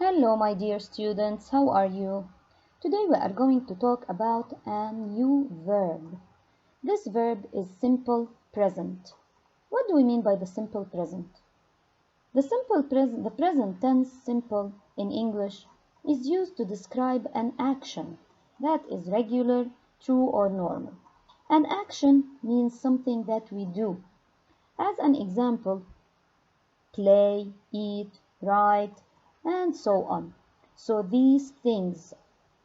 Hello, my dear students, how are you? Today we are going to talk about a new verb. This verb is simple present. What do we mean by the simple present? The present tense simple in English is used to describe an action that is regular, true, or normal. An action means something that we do. As an example, play, eat, write, and so on. So these things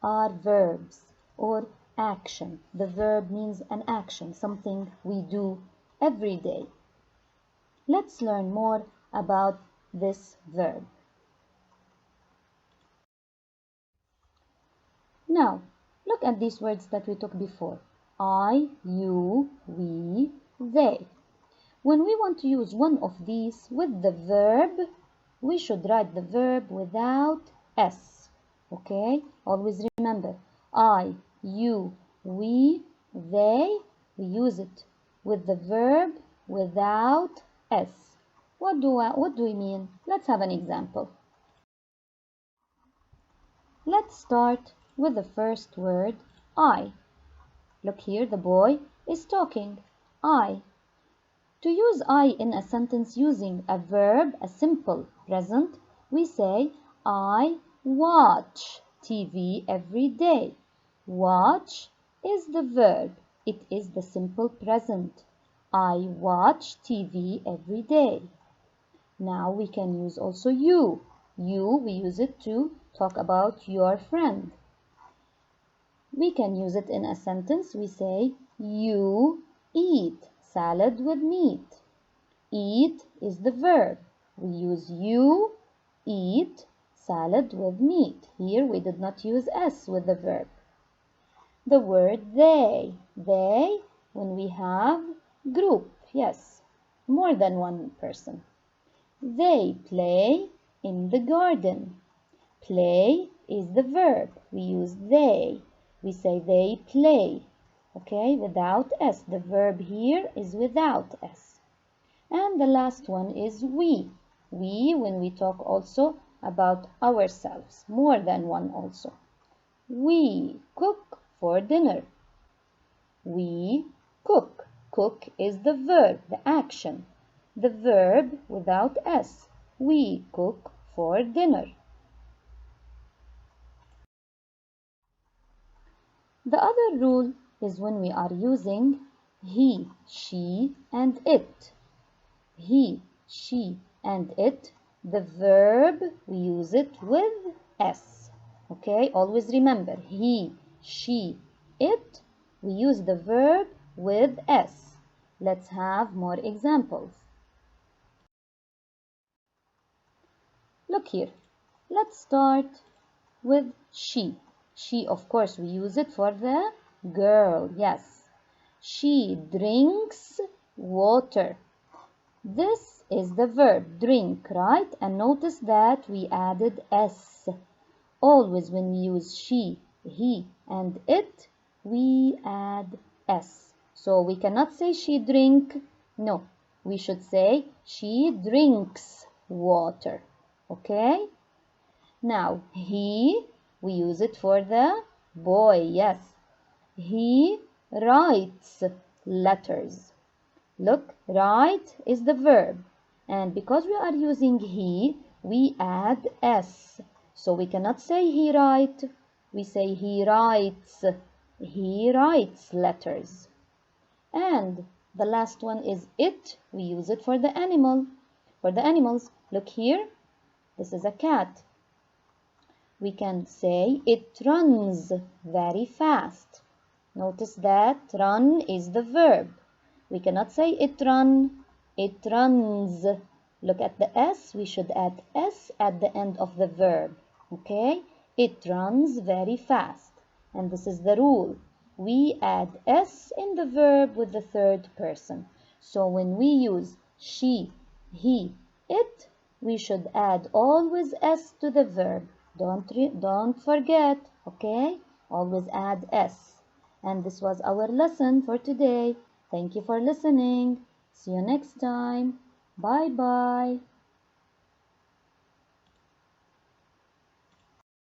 are verbs or action. The verb means an action, something we do every day. Let's learn more about this verb. Now, look at these words that we took before. I, you, we, they. When we want to use one of these with the verb, we should write the verb without S. Okay? Always remember, I, you, we, they. We use it with the verb without S. What do we mean? Let's have an example. Let's start with the first word, I. Look here, the boy is talking. I. To use I in a sentence using a verb, a simple present, we say, I watch TV every day. Watch is the verb. It is the simple present. I watch TV every day. Now we can use also you. You, we use it to talk about your friend. We can use it in a sentence. We say, you eat salad with meat. Eat is the verb. We use you, eat, salad with meat. Here we did not use S with the verb. The word they. They, when we have group, yes, more than one person. They play in the garden. Play is the verb. We use they. We say they play. Okay, without S. The verb here is without S. And the last one is we. We, when we talk also about ourselves, more than one also. We cook for dinner. We cook. Cook is the verb, the action. The verb without S. We cook for dinner. The other rule is when we are using he, she, and it. He, she, and it, the verb, we use it with S. Okay, always remember, he, she, it, we use the verb with S. Let's have more examples. Look here, let's start with she. She, of course, we use it for the girl, yes. She drinks water. This is the verb, drink, right? And notice that we added S. Always when we use she, he, and it, we add S. So we cannot say she drink. No, we should say she drinks water. Okay? Now, he, we use it for the boy, yes. He writes letters. Look, write is the verb. And because we are using he, we add S. So we cannot say he write. We say he writes. He writes letters. And the last one is it. We use it for the animal. For the animals, look here. This is a cat. We can say it runs very fast. Notice that run is the verb. We cannot say it run, it runs. Look at the S, we should add S at the end of the verb. Okay? It runs very fast. And this is the rule. We add S in the verb with the third person. So when we use she, he, it, we should add always S to the verb. Don't forget, okay? Always add S. And this was our lesson for today. Thank you for listening. See you next time. Bye bye.